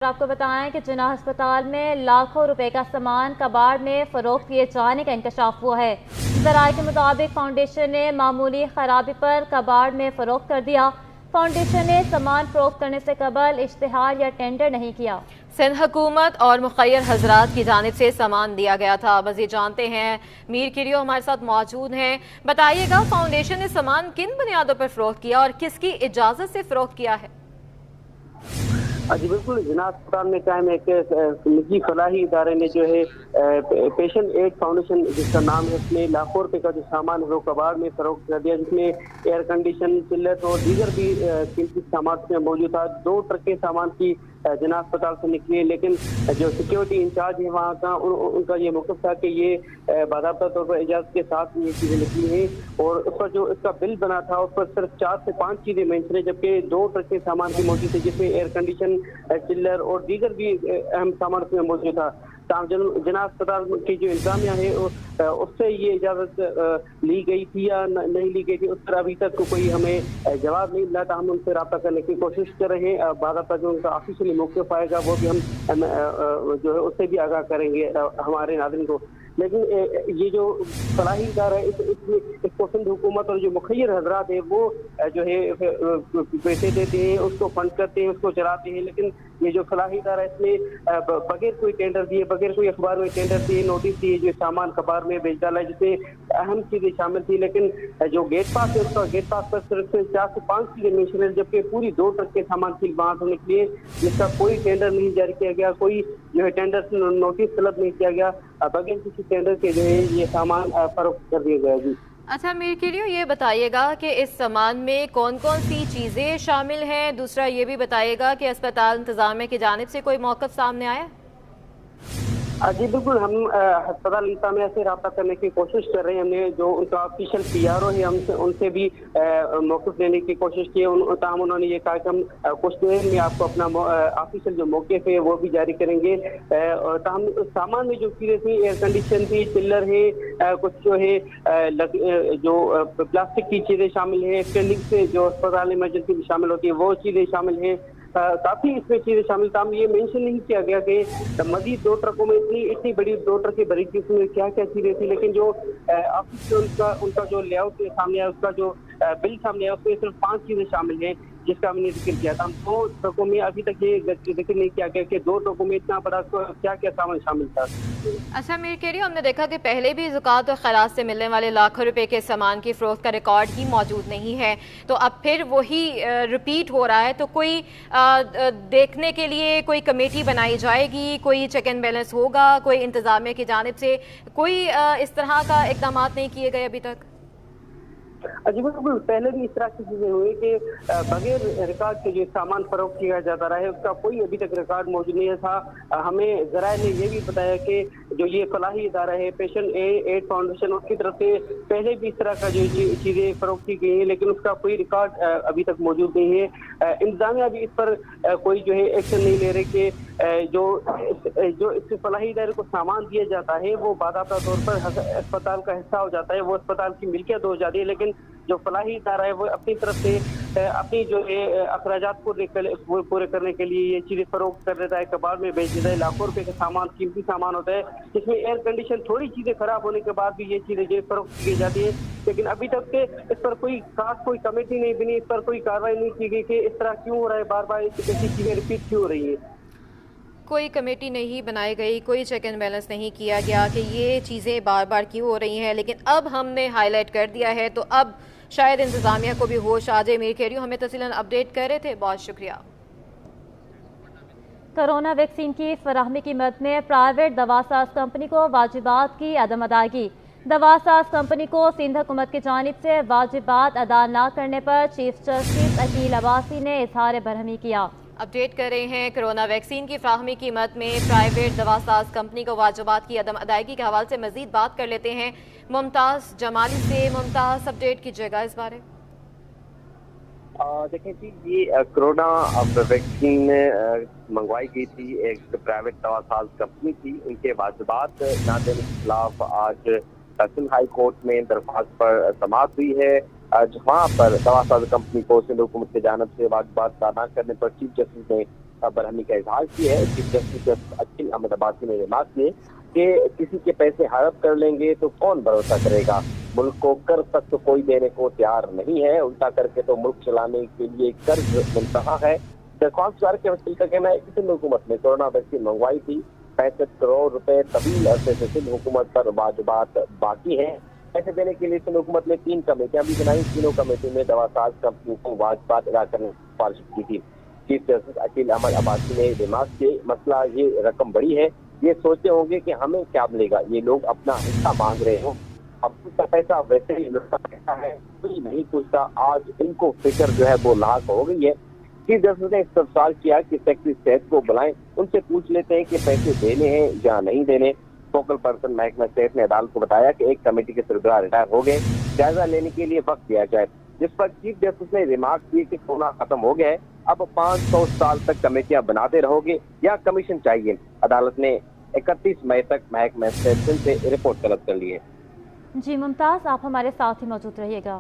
آپ کو بتائیں کہ جناح ہسپتال میں لاکھوں روپے کا سامان کباڑ میں فروخت کیے جانے کا انکشاف ہوا ہے۔ ذرائع کے مطابق فاؤنڈیشن نے معمولی خرابی پر کباڑ میں فروخت کر دیا۔ فاؤنڈیشن نے سامان فروخت کرنے سے قبل اشتہار یا ٹینڈر نہیں کیا۔ سندھ حکومت اور مخیر حضرات کی جانب سے سامان دیا گیا تھا۔ مزید جانتے ہیں، میر کریو ہمارے ساتھ موجود ہیں۔ بتائیے گا فاؤنڈیشن نے سامان کن بنیادوں پر فروخت کیا اور کس کی اجازت سے فروخت کیا ہے؟ جی بالکل، جناح اسپتال میں قائم ایک نجی فلاحی ادارے نے جو ہے پیشنٹ ایڈ فاؤنڈیشن جس کا نام ہے، اس میں لاکھوں روپے کا جو سامان ہے وہ کباڑ میں فروخت کر دیا، جس میں ایئر کنڈیشن، چلر اور دیگر بھی قیمتی سامان میں موجود تھا۔ 2 ٹرکیں سامان کی جناح اسپتال سے نکلی، لیکن جو سیکیورٹی انچارج ہے وہاں کا، ان کا یہ موقف تھا کہ یہ باضابطہ طور پر اجازت کے ساتھ یہ چیزیں نکلی ہیں، اور اس پر جو اس کا بل بنا تھا اس پر صرف 4 سے 5 چیزیں مینشن ہے، جبکہ 2 ٹرکیں سامان کی موجود تھی، جس میں ایئر کنڈیشن، چلر اور دیگر بھی اہم سامان اس میں موجود تھا۔ جناح اسپتال کی جو انتظامیہ ہے اس سے یہ اجازت لی گئی تھی یا نہیں لی گئی تھی، اس پر ابھی تک کوئی ہمیں جواب نہیں ملا تھا۔ ہم ان سے رابطہ کرنے کی کوشش کر رہے ہیں، باضابطہ جو ان کا آفیشلی موقف آئے گا وہ بھی ہم جو ہے اس سے بھی آگاہ کریں گے ہمارے ناظرین کو۔ لیکن یہ جو فلاحی ادارہ ہے اس کو سندھ حکومت اور جو مخیر حضرات ہیں وہ جو ہے پیسے دیتے ہیں، اس کو فنڈ کرتے ہیں، اس کو چلاتے ہیں، لیکن یہ جو فلاحی ادارہ ہے اس میں بغیر کوئی ٹینڈر دیے، بغیر کوئی اخبار میں ٹینڈر دیے، نوٹس دیے جو سامان کباڑ میں بیچ ڈالا ہے، جس میں اہم چیزیں شامل تھی، لیکن جو گیٹ پاس ہے اس کا گیٹ پاس پر صرف 4 سے 5 چیزیں مینشن ہے، جبکہ پوری 2 ٹرک کے سامان کی وہاں سے نکلی ہے، جس کا کوئی ٹینڈر نہیں جاری کیا گیا، کوئی جو ہے ٹینڈر نوٹس طلب نہیں کیا گیا، بغیر کسی ٹینڈر کے جو ہے یہ سامان فروخت کر دیا گیا۔ جی اچھا میر کریو، یہ بتائیے گا کہ اس سامان میں کون کون سی چیزیں شامل ہیں؟ دوسرا یہ بھی بتائیے گا کہ اسپتال انتظامیہ کی جانب سے کوئی موقف سامنے آیا؟ جی بالکل، ہم ہسپتال انتظامیہ سے رابطہ کرنے کی کوشش کر رہے ہیں۔ ہم نے جو ان کا آفیشیل PRO ہے ان سے بھی موقف لینے کی کوشش کی، تاہم انہوں نے یہ کہا کہ ہم کچھ دیر میں آپ کو اپنا آفیشیل جو موقف ہے وہ بھی جاری کریں گے۔ تاہم سامان میں جو چیزیں تھیں، ایئر کنڈیشن تھی، چلر ہے، کچھ جو ہے جو پلاسٹک کی چیزیں شامل ہیں، اسٹینڈنگ سے جو اسپتال ایمرجنسی میں شامل ہوتی ہے وہ چیزیں شامل ہیں، کافی اس میں چیزیں شامل تھا۔ یہ مینشن نہیں کیا گیا کہ مزید 2 ٹرکوں میں اتنی بڑی 2 ٹرکیں بھری تھی، اس میں کیا کیا چیزیں تھیں، لیکن جو آفس سے ان کا جو لے آؤٹ سامنے آیا، اس کا جو بل سامنے آیا، اس میں صرف 5 چیزیں شامل ہیں جس کا ہم نے ذکر کیا تھا۔ 2 ٹرکوں میں ابھی تک یہ ذکر نہیں کیا گیا کہ 2 ٹرکوں میں اتنا بڑا کیا کیا سامان شامل تھا۔ اچھا میر کریو، ہم نے دیکھا کہ پہلے بھی زکوٰۃ اور خراج سے ملنے والے لاکھوں روپے کے سامان کی فروخت کا ریکارڈ ہی موجود نہیں ہے، تو اب پھر وہی ریپیٹ ہو رہا ہے، تو کوئی دیکھنے کے لیے کوئی کمیٹی بنائی جائے گی، کوئی چیک اینڈ بیلنس ہوگا، کوئی انتظامیہ کی جانب سے کوئی اس طرح کا اقدامات نہیں کیے گئے ابھی تک؟ جی بالکل، پہلے بھی اس طرح کی چیزیں ہوئی کہ بغیر ریکارڈ کے جو سامان فروخت کیا جاتا رہا ہے، اس کا کوئی ابھی تک ریکارڈ موجود نہیں تھا۔ ہمیں ذرائع نے یہ بھی بتایا کہ جو یہ فلاحی ادارہ ہے پیشنٹ ایڈ فاؤنڈیشن، اس کی طرف سے پہلے بھی اس طرح کا جو چیزیں فروخت کی گئی ہیں، لیکن اس کا کوئی ریکارڈ ابھی تک موجود نہیں ہے۔ انتظامیہ بھی اس پر کوئی جو ہے ایکشن نہیں لے رہے کہ جو اس فلاحی ادارے کو سامان دیا جاتا ہے وہ باضابطہ طور پر اسپتال کا حصہ ہو جاتا ہے، وہ اسپتال کی ملکیت ہو جاتی ہے، لیکن جو فلاحی ادارہ ہے وہ اپنی طرف سے اپنی جو اخراجات پورے کرنے کے لیے یہ چیزیں فروخت کر دیتا ہے، کباڑ میں بیچ دیتا ہے۔ لاکھوں روپے کا سامان، قیمتی سامان ہوتا ہے، جس میں ایئر کنڈیشن تھوڑی چیزیں خراب ہونے کے بعد بھی یہ چیزیں جو فروخت کی جاتی ہے، لیکن ابھی تک اس پر کوئی خاص کوئی کمیٹی نہیں بنی، اس پر کوئی کارروائی نہیں کی گئی کہ اس طرح کیوں ہو رہا ہے، بار بار ایسی چیزیں ریپیٹ کیوں ہو رہی ہیں۔ کوئی کمیٹی نہیں بنائی گئی، کوئی چیک اینڈ بیلنس نہیں کیا گیا کہ یہ چیزیں بار بار کیوں ہو رہی ہیں، لیکن اب ہم نے ہائی لائٹ کر دیا ہے تو اب شاید انتظامیہ کو بھی ہوش آ جائے۔ میر کریو ہمیں تفصیلاً اپڈیٹ کر رہے تھے، بہت شکریہ۔ کرونا ویکسین کی فراہمی کی مد میں پرائیویٹ دواساز کمپنی کو واجبات کی عدم ادائیگی۔ دواساز کمپنی کو سندھ حکومت کی جانب سے واجبات ادا نہ کرنے پر چیف جسٹس عقیل عباسی نے اظہار برہمی کیا۔ اپڈیٹ کر رہے ہیں، کرونا ویکسین کی فراہمی کی مد میں پرائیویٹ دواساز کمپنی کو واجبات کی عدم ادائیگی کے حوالے سے مزید بات کر لیتے ہیں ممتاز جمالی سے۔ ممتاز، اپڈیٹ کیجیے گا اس بارے۔ دیکھیں جی، یہ کرونا ویکسین منگوائی گئی تھی، ایک پرائیویٹ دواساز کمپنی تھی، ان کے واجبات نہ دینے کے خلاف آج سندھ ہائی کورٹ میں درخواست پر سماعت ہوئی ہے، جہاں پر دواساز کمپنی کو سندھ حکومت کی جانب سے واجبات ادا نہ کرنے پر چیف جسٹس نے برہمی کا اظہار کیا ہے۔ چیف جسٹس عقیل احمد عباسی نے ریمارک کیے کہ کسی کے پیسے ہڑپ کر لیں گے تو کون بھروسہ کرے گا، ملک کو قرض تک تو کوئی دینے کو تیار نہیں ہے، الٹا کر کے تو ملک چلانے کے لیے قرض منتہا ہے۔ درخواست دار کے وکیل کا کہنا ہے کہ سندھ حکومت نے کورونا ویکسین منگوائی تھی، 65 کروڑ روپے طویل عرصے سے سندھ حکومت پر واجبات باقی ہیں۔ پیسے دینے کے لیے سندھ حکومت نے 3 کمیٹیاں بھی بنائی، تینوں کمیٹیوں میں دوا ساز کمپنیوں کو واجبات ادا کرنے کی سفارش کی تھی۔ چیف جسٹس عقیل احمد عباسی نے ریمارک کیے مسئلہ یہ رقم بڑی ہے، یہ سوچتے ہوں گے کہ ہمیں کیا ملے گا، یہ لوگ اپنا حصہ مانگ رہے ہوں، اب اس کا پیسہ ویسے ہی لٹتا رہتا ہے، کوئی نہیں پوچھتا، آج ان کو فکر جو ہے وہ لاحق ہو گئی ہے۔ چیف جسٹس نے استفسار کیا کہ سیکرٹری صحت کو بلائیں، ان سے پوچھ لیتے ہیں کہ پیسے دینے ہیں یا نہیں دینے۔ فوکل پرسن محکمہ صحت نے عدالت کو بتایا کہ ایک کمیٹی کے سربراہ ریٹائر ہو گئے، جائزہ لینے کے لیے وقت دیا جائے، جس پر چیف جسٹس نے ریمارک کی کہ کورونا ختم ہو گیا ہے، اب 500 سال تک کمیٹیاں بناتے رہو گے یا کمیشن چاہیے۔ عدالت نے 31 مئی تک محکمہ صحت سے رپورٹ طلب کر لی ہے۔ جی ممتاز، آپ ہمارے ساتھ ہی موجود رہیے گا۔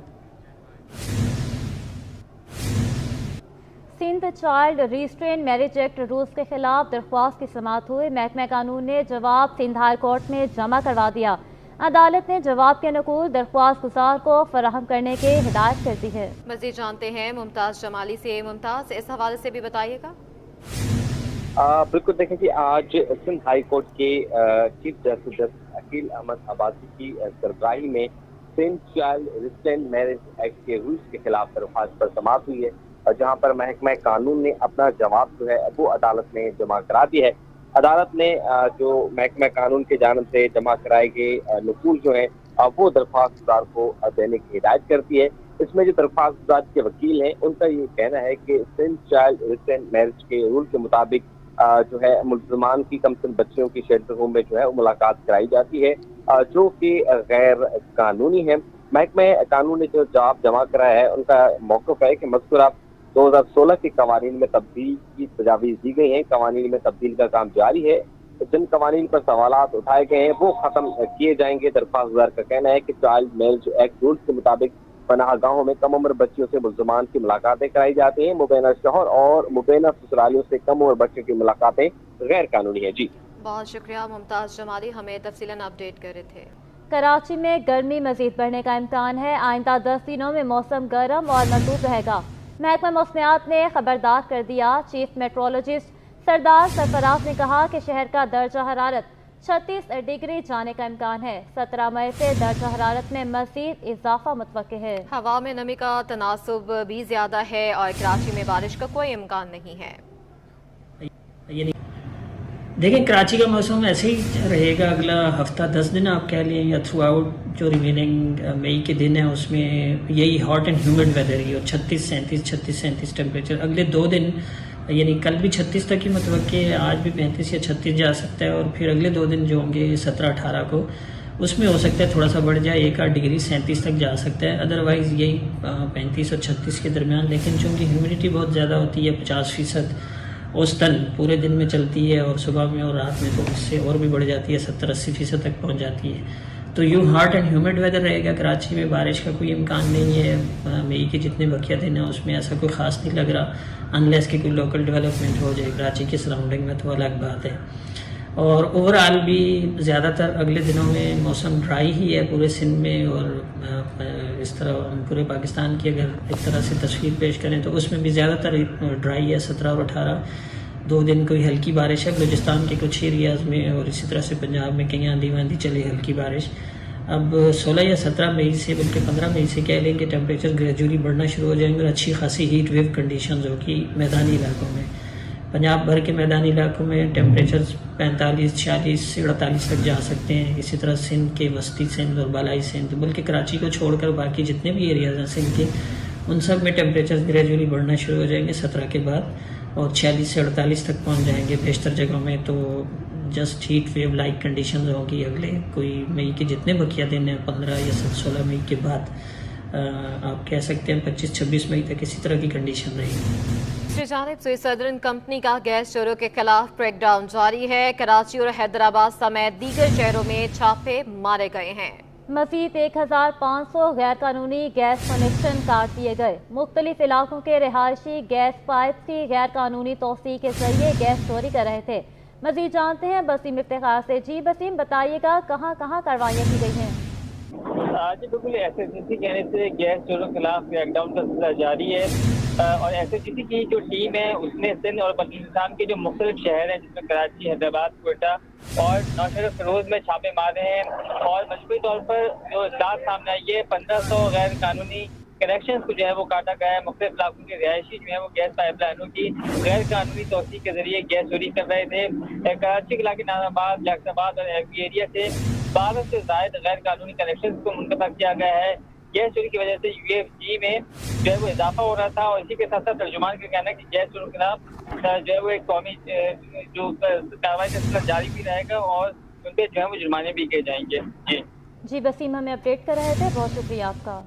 Sindh child restraint marriage act rules کے خلاف درخواست کی سماعت ہوئی، محکمہ قانون نے جواب سندھ ہائی کورٹ میں جمع کروا دیا۔ عدالت نے جواب کے نقول درخواست گزار کو فراہم کرنے کی ہدایت کر دی ہے۔ مزید جانتے ہیں ممتاز جمالی سے۔ ممتاز، اس حوالے سے بھی بتائیے گا۔ بالکل، دیکھیں کہ آج سندھ ہائی کورٹ کے چیف جسٹس عقیل احمد عباسی کی سربراہی میں Sindh child restraint marriage act کے رولز کے خلاف درخواست پر سماعت ہوئی ہے، اور جہاں پر محکمہ قانون نے اپنا جواب جو ہے وہ عدالت میں جمع کرا دیا ہے۔ عدالت نے جو محکمہ قانون کی جانب سے جمع کرائے گئے نقول جو ہیں وہ درخواست گزار کو دینے کی ہدایت کرتی ہے۔ اس میں جو درخواست گزار کے وکیل ہیں ان کا یہ کہنا ہے کہ سندھ چائلڈ ریسٹرین میرج کے رول کے مطابق جو ہے ملزمان کی کم سن بچیوں کی شیلٹر ہوم میں جو ہے ملاقات کرائی جاتی ہے، جو کہ غیر قانونی ہے۔ محکمہ قانون نے جو جواب جمع کرایا ہے ان کا موقف ہے کہ مذکورہ 2016 کے قوانین میں تبدیلی کی تجاویز دی گئی ہیں، قوانین میں تبدیل کا کام جاری ہے، جن قوانین پر سوالات اٹھائے گئے ہیں وہ ختم کیے جائیں گے۔ درخواست گزار کا کہنا ہے کہ چائلڈ میرج ایکٹ رولز کے مطابق پناہ گاہوں میں کم عمر بچیوں سے ملزمان کی ملاقاتیں کرائی جاتی ہیں، مبینہ شوہر اور مبینہ سسرالیوں سے کم عمر بچوں کی ملاقاتیں غیر قانونی ہیں۔ جی بہت شکریہ ممتاز جمالی، ہمیں تفصیلاً اپڈیٹ کر رہے تھے۔ کراچی میں گرمی مزید بڑھنے کا امکان ہے، آئندہ 10 دنوں میں موسم گرم اور مرطوب رہے گا۔ محکمہ موسمیات نے خبردار کر دیا۔ چیف میٹرولوجسٹ سردار سرفراز نے کہا کہ شہر کا درجہ حرارت 36 ڈگری جانے کا امکان ہے۔ 17 مئی سے درجہ حرارت میں مزید اضافہ متوقع ہے۔ ہوا میں نمی کا تناسب بھی زیادہ ہے اور کراچی میں بارش کا کوئی امکان نہیں ہے۔ دیکھیں کراچی کا موسم ایسے ہی رہے گا اگلا ہفتہ 10 دن آپ کہہ لیں، یا تھرو آؤٹ جو ریمیننگ مئی کے دن ہیں اس میں یہی ہاٹ اینڈ ہیومڈ ویدر ہی، اور 36-37 ٹیمپریچر اگلے 2 دن، یعنی کل بھی 36 تک ہی متوقع ہے، آج بھی 35 یا 36 جا سکتا ہے، اور پھر اگلے 2 دن جو ہوں گے 17-18 کو اس میں ہو سکتا ہے تھوڑا سا بڑھ جائے، 1-8 ڈگری 37 تک جا سکتا ہے، ادروائز یہی 35 اور 36 کے درمیان۔ لیکن چونکہ ہیومیڈیٹی بہت زیادہ ہوتی ہے، 50% اوسطن پورے دن میں چلتی ہے اور صبح میں اور رات میں، تو اس سے اور بھی بڑھ جاتی ہے، 70-80% تک پہنچ جاتی ہے۔ تو یوں ہاٹ اینڈ ہیومڈ ویدر رہے گا کراچی میں، بارش کا کوئی امکان نہیں ہے۔ مئی کے جتنے بقیہ دن ہیں اس میں ایسا کوئی خاص نہیں لگ رہا، انلیس کہ کوئی لوکل ڈیولپمنٹ ہو جائے کراچی کے سراؤنڈنگ میں، تو الگ بات ہے۔ اور اوور آل بھی زیادہ تر اگلے دنوں میں موسم ڈرائی ہی ہے پورے سندھ میں، اور اس طرح پورے پاکستان کی اگر ایک طرح سے تصویر پیش کریں تو اس میں بھی زیادہ تر ڈرائی ہے۔ 17 اور 18 2 دن کوئی ہلکی بارش ہے بلوچستان کے کچھ ایریاز میں، اور اسی طرح سے پنجاب میں کہیں آندھی واندھی چلی ہلکی بارش۔ اب 16 یا 17 مئی سے بلکہ 15 مئی سے کہہ لیں کہ ٹیمپریچر گریجولی بڑھنا شروع ہو جائیں گے، اور اچھی خاصی ہیٹ ویو کنڈیشنز ہوگی میدانی علاقوں میں۔ پنجاب بھر کے میدانی علاقوں میں ٹیمپریچر 45, 46 سے 48 تک جا سکتے ہیں۔ اسی طرح سندھ کے وسطی سندھ اور بالائی سندھ، بلکہ کراچی کو چھوڑ کر باقی جتنے بھی ایریاز ہیں سندھ کے، ان سب میں ٹیمپریچر گریجولی بڑھنا شروع ہو جائیں گے 17 کے بعد، اور 46 سے 48 تک پہنچ جائیں گے بیشتر جگہوں میں۔ تو just heat wave like conditions ہوں گی اگلے کوئی مئی کے جتنے بقیہ دن ہیں، 15 یا 16 مئی کے بعد آپ کہہ سکتے ہیں 25-26 مئی تک اسی طرح کی کنڈیشن رہے گی۔ دوسری جانب سوئی صدرن کمپنی کا گیس چوروں کے خلاف کریک ڈاؤن جاری ہے۔ کراچی اور حیدرآباد سمیت دیگر شہروں میں چھاپے مارے گئے ہیں۔ मज़ीद 1500 गैर कानूनी गैस कनेक्शन काट दिए गए। मुख्तलिफ इलाकों के रिहायशी गैस पाइप की गैर कानूनी तोसी के जरिए गैस चोरी कर रहे थे। मज़ीद जानते हैं बसीम इफ्तिखार से। जी बसीम, बताइएगा कहाँ कहाँ कार्रवाइयाँ की गई हैं? जी बिल्कुल, SSGC कहने से गैस चोरों के खिलाफ क्रैकडाउन का सिलसिला जारी है और SSGC की जो टीम है उसने सिंध और बलूचिस्तान के जो मुख्तलिफ शहर हैं जिसमें कराची, हैदराबाद, कोयटा और नौशहर फिरोज में छापे मारे हैं और मजबूरी तौर पर जो इस्लात सामने आई है 1500 गैर कानूनी कनेक्शन को जो है वो काटा गया है। मुख्तलिफ इलाकों के रिहायशी जो है वो गैस पाइपलाइनों की गैर कानूनी तोसी के जरिए गैस चोरी कर रहे थे। कराची के इलाके नाजाबाद, जाक्साबाद और एलपी एरिया से 12 से ज्यादा गैर कानूनी कनेक्शन को मुनक़ता किया गया है। गैस चोरी की वजह से UFG में जो है वो इजाफा हो रहा था और इसी के साथ साथ तर्जुमान का कहना है कि गैस चोरों के खिलाफ जो है वो एक कौमी जो कार्रवाई का सिलसिला जारी भी रहेगा और उन पर जो है वो जुर्माने भी किए जाएंगे। जी बसीम, हमें अपडेट कर रहे थे, बहुत शुक्रिया आपका।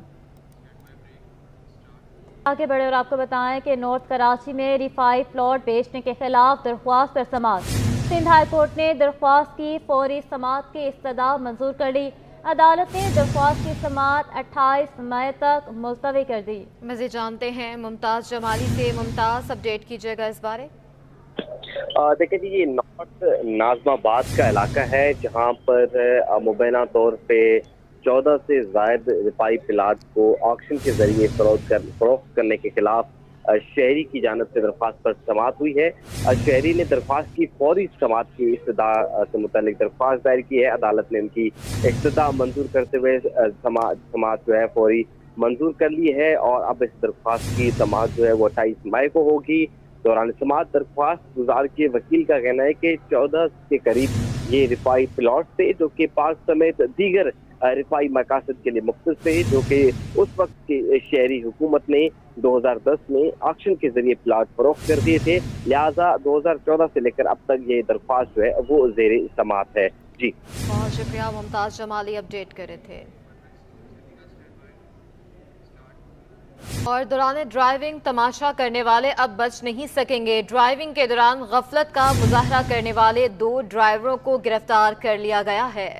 आगे बढ़े और आपको बताएं कि नॉर्थ कराची में रिफाई प्लॉट बेचने के खिलाफ दरख्वास्त पर समाअत। सिंध हाई कोर्ट ने दरख्वास्त की फौरी समाअत की इस्तदा मंजूर कर ली। अदालत ने दरख्वास्त की समाअत 28 मई तक मुलतवी कर दी। मज़ीद जानते हैं मुमताज़ जमाली से। मुमताज़, अपडेट कीजिएगा इस बारे। देखिए जी, ये नॉर्थ नाजमाबाद का इलाका है जहाँ पर मुबैना तौर पे 14 से ज़ायद रिफाई प्लाट को ऑक्शन के जरिए फरोख्त करने के खिलाफ शहरी की जानिब से दरख्वास्त पर समाअत हुई है। शहरी ने दरख्वास्त की फौरी समाअत की इस्तदा से मुतालिक दरख्वास्त दायर की है। अदालत ने उनकी इस्तदा मंजूर करते हुए समाअत जो है फौरी मंजूर कर ली है और अब इस दरख्वास्त की समाअत जो है वो 28 मई को होगी। दौरान समाअत दरख्वास्त गुजार के वकील का कहना है कि 14 के करीब ये रिफाई प्लॉट थे जो कि पार्क समेत दीगर रिफाई मकासद के लिए मुख्तस थे, जो कि उस वक्त की शहरी हुकूमत ने 2010 में ऑक्शन के जरिए प्लाट फरोख्त कर दिए थे। लिहाजा 2014 से लेकर अब तक ये दरख्वास्त जो है वो ज़ेरे समाअत है। जी बहुत शुक्रिया, मुमताज़ जमाली अपडेट कर रहे थे। और दौरान ड्राइविंग तमाशा करने वाले अब बच नहीं सकेंगे। ड्राइविंग के दौरान गफलत का मुजाहरा करने वाले 2 ड्राइवरों को गिरफ्तार कर लिया गया है।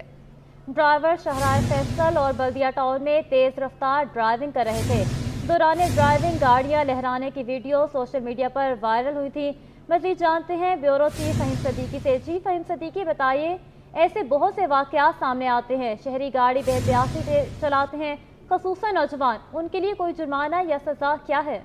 ड्राइवर शहराय फैसल और बल्दिया टाउन में तेज रफ्तार ड्राइविंग कर रहे थे। दौरान ड्राइविंग गाड़ियां लहराने की वीडियो सोशल मीडिया पर वायरल हुई थी। मज़ीद जानते हैं ब्यूरो चीफ फ़हीम सदीकी से। जी फ़हीम सदीकी, बताइए, ऐसे बहुत से वाक़यात सामने आते हैं, शहरी गाड़ी बेहतियाती से चलाते हैं, ख़ुसूसन नौजवान, उनके लिए कोई जुर्माना या सज़ा क्या है?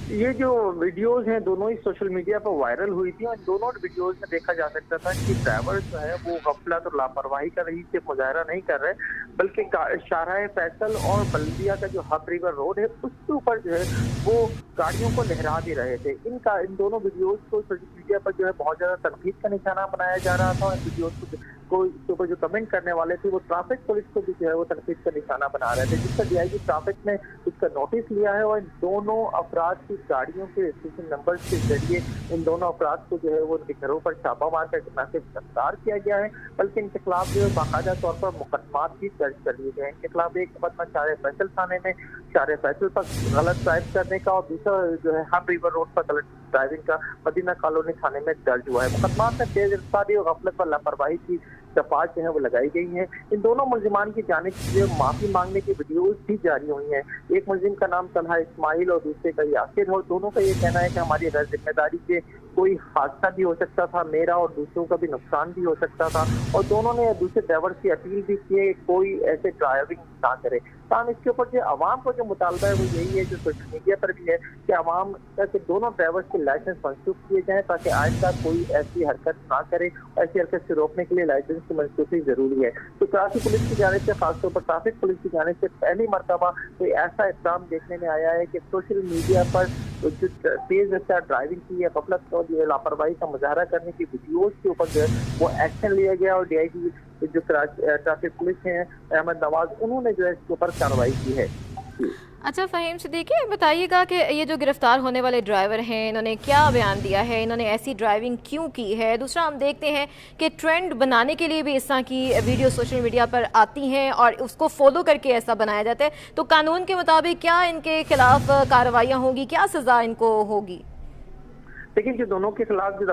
ये जो वीडियोस हैं दोनों ही सोशल मीडिया पर वायरल हुई थी और दोनों वीडियोस में देखा जा सकता था कि ड्राइवर जो है वो गफलत और लापरवाही का रही से मुजाहरा नहीं कर रहे, बल्कि शाहराह फैसल और बल्दिया का जो हक रिवर रोड है उसके ऊपर जो है वो गाड़ियों को लहरा भी रहे थे। इन दोनों वीडियोस को सोशल मीडिया पर जो है बहुत ज्यादा तनकीद का निशाना बनाया जा रहा था। इन वीडियोस को इसके ऊपर जो कमेंट करने वाले थे वो ट्रैफिक पुलिस को भी जो है वो तनकीद का निशाना बना रहे थे, जिसका DIG ट्रैफिक ने इसका नोटिस लिया है और इन दोनों अफराद की गाड़ियों के रजिस्ट्रेशन नंबर के जरिए इन दोनों अफराद को जो है वो उनके घरों पर छापा मार कर न सिर्फ गिरफ्तार किया गया है बल्कि इनके खिलाफ जो है बाकायदा तौर पर मुकदमात भी दर्ज कर लिए गए। इनके खिलाफ एक मुकदमा शाहराह फैसल थाने में शाहराह फैसल पर गलत ड्राइव करने का और दूसरा जो है हक रिवर रोड पर गलत ड्राइविंग का मदीना कॉलोनी थाने में दर्ज हुआ है। मुकदमात में तेज रफ्तारी और गफलत पर लापरवाही की दफात जो है वो लगाई गई है। इन दोनों मुलजिमान की जानिब से माफी मांगने की वीडियोस भी जारी हुई हैं। एक मुलजिम का नाम तन्हा इस्माइल और दूसरे का यासिर है। दोनों का ये कहना है कि हमारी गैर जिम्मेदारी से कोई हादसा भी हो सकता था, मेरा और दूसरों का भी नुकसान भी हो सकता था और दोनों ने दूसरे ड्राइवर की अपील भी की है कोई ऐसे ड्राइविंग ना करे। ताम इसके ऊपर जो आवाम को जो मुतालबा है वो यही है जो सोशल मीडिया पर भी है कि आवाम के दोनों ड्राइवर्स के लाइसेंस मनसूख किए जाएं ताकि आइंदा कोई ऐसी हरकत ना करे। ऐसी हरकत से रोकने के लिए लाइसेंस की मनसूखी जरूरी है। तो कराची पुलिस की जानिब से खासतौर पर ट्रैफिक पुलिस की जानिब से पहली मरतबा कोई ऐसा इक़दाम देखने में आया है कि सोशल मीडिया पर जो तेज रफ्तार ड्राइविंग की या गफलत और लापरवाही का मुजाहरा करने की वीडियोस के ऊपर जो है वो एक्शन लिया गया और DIG जो ट्रैफिक पुलिस है अहमद नवाज उन्होंने जो है इसके ऊपर कार्रवाई की है। अच्छा फ़हीम सदीकी, बताइएगा कि ये जो गिरफ्तार होने वाले ड्राइवर हैं इन्होंने क्या बयान दिया है, इन्होंने ऐसी ड्राइविंग क्यों की है? दूसरा, हम देखते हैं कि ट्रेंड बनाने के लिए भी इस तरह की वीडियो सोशल मीडिया पर आती हैं और उसको फॉलो करके ऐसा बनाया जाता है, तो कानून के मुताबिक क्या इनके खिलाफ कार्रवाइयाँ होगी, क्या सज़ा इनको होगी? लेकिन जो दोनों के खिलाफ जो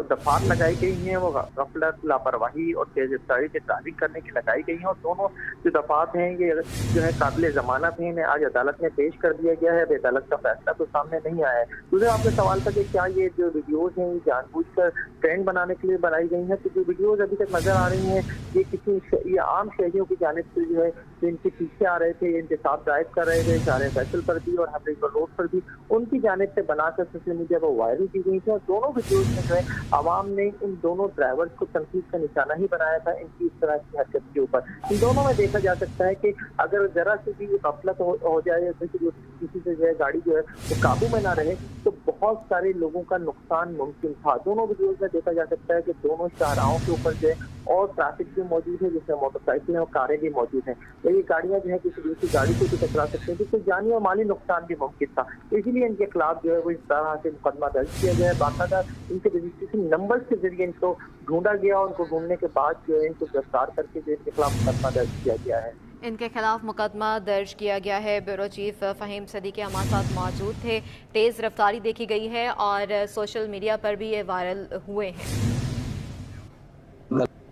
दफात लगाई गई हैं वो गफलत, लापरवाही और तेज रफ्तारी से तारीख करने की लगाई गई हैं, और दोनों जो दफात हैं ये जो है काबिल जमानत हैं, इन्हें आज अदालत में पेश कर दिया गया है। अदालत का फैसला तो सामने नहीं आया है। दूसरे आपके सवाल था कि क्या ये जो वीडियोज हैं ये जानबूझकर ट्रेंड बनाने के लिए बनाई गई हैं, तो जो वीडियोज अभी तक नजर आ रही हैं ये आम शहरियों की जानिब से जो है जो इनके पीछे आ रहे थे, इनके साथ ड्राइव कर रहे थे चारे फैसल पर भी और हफीजपुर रोड पर भी, उनकी जानिब से बनाकर सोशल मीडिया पर वायरल की गई थी। और दोनों वीडियोज में जो है आवाम ने इन दोनों ड्राइवर्स को तनकीद का निशाना ही बनाया था इनकी इस तरह की हरकत के ऊपर। इन दोनों में देखा जा सकता है कि अगर जरा से भी गफलत हो जाए या किसी से जो है गाड़ी जो है वो काबू में ना रहे तो बहुत सारे लोगों का नुकसान मुमकिन था। दोनों वीडियोज में देखा जा सकता है कि दोनों शाहराहों के ऊपर जो है और ट्रैफिक भी मौजूद है, जिसमें मोटरसाइकिलें और कारें भी मौजूद हैं। ये गाड़ियां जो है किसी दूसरी गाड़ी को भी टकरा सकती हैं, जिससे जानी और माली नुकसान भी मुमकिन था। इसीलिए इनके खिलाफ जो है वो इस तरह से मुकदमा दर्ज किया गया है। बाकायदा इनके रजिस्ट्रेशन नंबर के जरिए इनको ढूंढा गया और उनको ढूंढने के बाद जो है इनको गिरफ्तार करके जो इनके खिलाफ मुकदमा दर्ज किया गया है। इनके खिलाफ मुकदमा दर्ज किया गया है। ब्यूरो चीफ फ़हीम सदीक़ी हमारे साथ मौजूद थे। तेज़ रफ्तारी देखी गई है और सोशल मीडिया पर भी ये वायरल हुए हैं।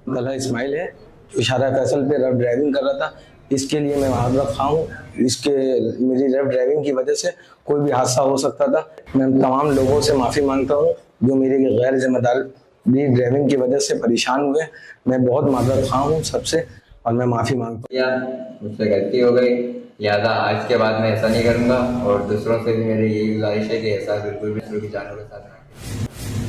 तलहा इस्माइल है, इशारा फैसल पे रफ ड्राइविंग कर रहा था, इसके लिए मैं माजरत खा हूँ। इसके मेरी रफ ड्राइविंग की वजह से कोई भी हादसा हो सकता था। मैं तमाम लोगों से माफ़ी मांगता हूँ जो मेरी गैर जिम्मेदारी ड्राइविंग की वजह से परेशान हुए। मैं बहुत माजरत खा हूँ सबसे और मैं माफ़ी मांगता हूँ। मुझसे गलती हो गई, लिहाजा आज के बाद मैं ऐसा नहीं करूँगा और दूसरों से भी मेरी यही गुजारिश है कि ऐसा बिल्कुल भी दूसरों की जानों के साथ ना।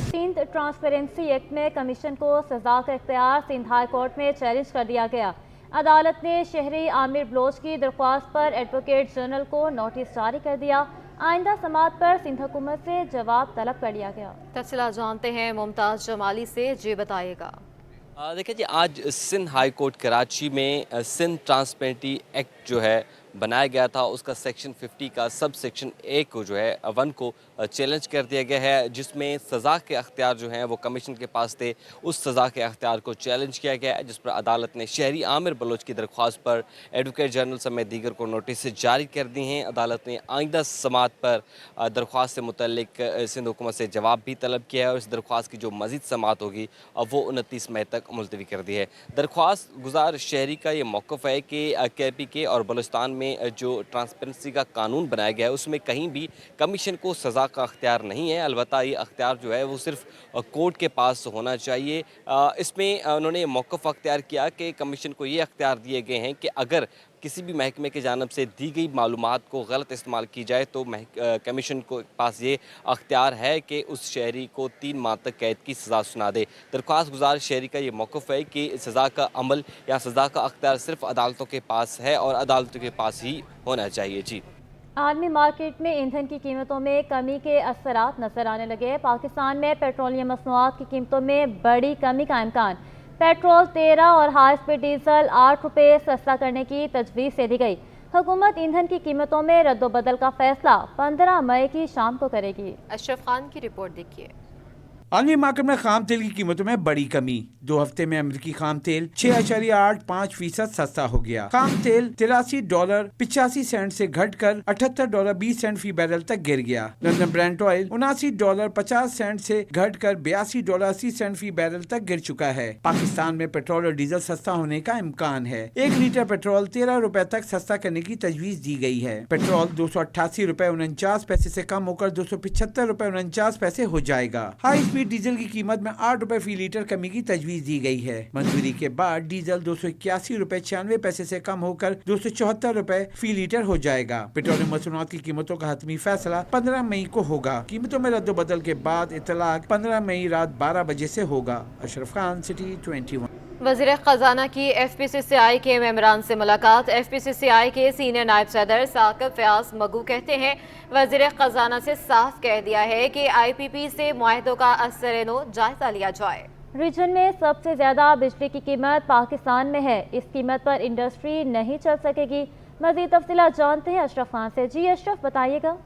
सिंध ट्रांसपेरेंसी एक्ट में कमीशन को सजा का इख्तियार सिंध हाई कोर्ट में चैलेंज कर दिया गया। अदालत ने शहरी आमिर बलोच की दरख्वास्त पर एडवोकेट जनरल को नोटिस जारी कर दिया। आइंदा समात पर सिंध हुकूमत से जवाब तलब कर लिया गया। तफसीलात जानते हैं मुमताज़ जमाली से, जी बताइएगा। देखिए जी, आज सिंध हाई कोर्ट कराची में सिंध ट्रांसपेरेंसी एक्ट जो है बनाया गया था, उसका सेक्शन 50 का सब सेक्शन 1 को जो है 1 को चैलेंज कर दिया गया है, जिसमें सज़ा के अख्तियार जो हैं वो कमीशन के पास थे। उस सज़ा के अख्तियार को चैलेंज किया गया है, जिस पर अदालत ने शहरी आमिर बलोच की दरख्वास्त पर एडवोकेट जनरल समेत दीगर को नोटिस जारी कर दी हैं। अदालत ने आइंदा समात पर दरख्वास्त से मुतल्लिक सिंध हुकूमत से जवाब भी तलब किया है और इस दरख्वास्त की जो मज़ीद समात होगी अब वो 29 मई तक मुलतवी कर दी है। दरख्वास्त गुजार शहरी का ये मौक़िफ़ है कि KPK और बलूचिस्तान में जो ट्रांसपेरेंसी का कानून बनाया गया है उसमें कहीं भी कमीशन को सज़ा का अख्तियार नहीं है। अलबत्ता ये अख्तियार जो है वो सिर्फ कोर्ट के पास होना चाहिए। इसमें उन्होंने मौक़िफ़ अख्तियार किया कि कमीशन को ये अख्तियार दिए गए हैं कि अगर किसी भी महकमे के जानब से दी गई मालूमात को गलत इस्तेमाल की जाए तो कमीशन को पास ये अख्तियार है कि उस शहरी को 3 माह तक कैद की सज़ा सुना दे। दरख्वास्त गुजार शहरी का ये मौक़िफ़ है कि सज़ा का अमल या सज़ा का अख्तियार सिर्फ अदालतों के पास है और अदालतों के पास ही होना चाहिए। जी, आलमी मार्केट में ईंधन की कीमतों में कमी के असरात नजर आने लगे। पाकिस्तान में पेट्रोलियम मसनूआत की कीमतों में बड़ी कमी का इम्कान। पेट्रोल 13 और हाई स्पीड डीजल 8 रुपये सस्ता करने की तजवीज़ दे दी गई। हुकूमत ईंधन की कीमतों में रद्दोबदल का फैसला 15 मई की शाम को करेगी। अशरफ खान की रिपोर्ट देखिए। आलमी मार्केट में खाम तेल की कीमतों में बड़ी कमी। 2 हफ्ते में अमेरिकी खाम तेल 6.85% सस्ता हो गया। खाम तेल $83.85 से घटकर $78.20 फी बैरल तक गिर गया। लंदन ब्रेंट ऑयल $79.50 से घटकर $82.80 फी बैरल तक गिर चुका है। पाकिस्तान में पेट्रोल और डीजल सस्ता होने का इम्कान है। 1 लीटर पेट्रोल 13 रुपए तक सस्ता करने की तजवीज दी गई है। पेट्रोल $288.49 से कम होकर $275.49 हो जाएगा। हाई स्पीड डीजल की कीमत में 8 रुपए फी लीटर कमी की तजवीज दी गई है। मंजूरी के बाद डीजल $281.96 से कम होकर $274 फी लीटर हो जाएगा। पेट्रोलियम मसनूआत की कीमतों का हतमी फैसला 15 मई को होगा। कीमतों में रद्दोबदल के बाद इतलाक 15 मई रात 12 बजे से होगा। अशरफ खान, सिटी 21। वज़ीर ख़ज़ाना की FPCCI के मेंबरान से मुलाकात। FPCCI के सीनियर नायब सदर साकिब फ़याज़ मगू कहते हैं वज़ीर ख़ज़ाना से साफ कह दिया है कि IPP से मुआहदों का असर-ए-नो जायज़ा लिया जाए। रीजन में सबसे ज़्यादा बिजली की कीमत पाकिस्तान में है। इस कीमत पर इंडस्ट्री नहीं चल सकेगी। मज़ीद तफ़सीलात जानते हैं अशरफ खान से। जी अशरफ, बताइएगा।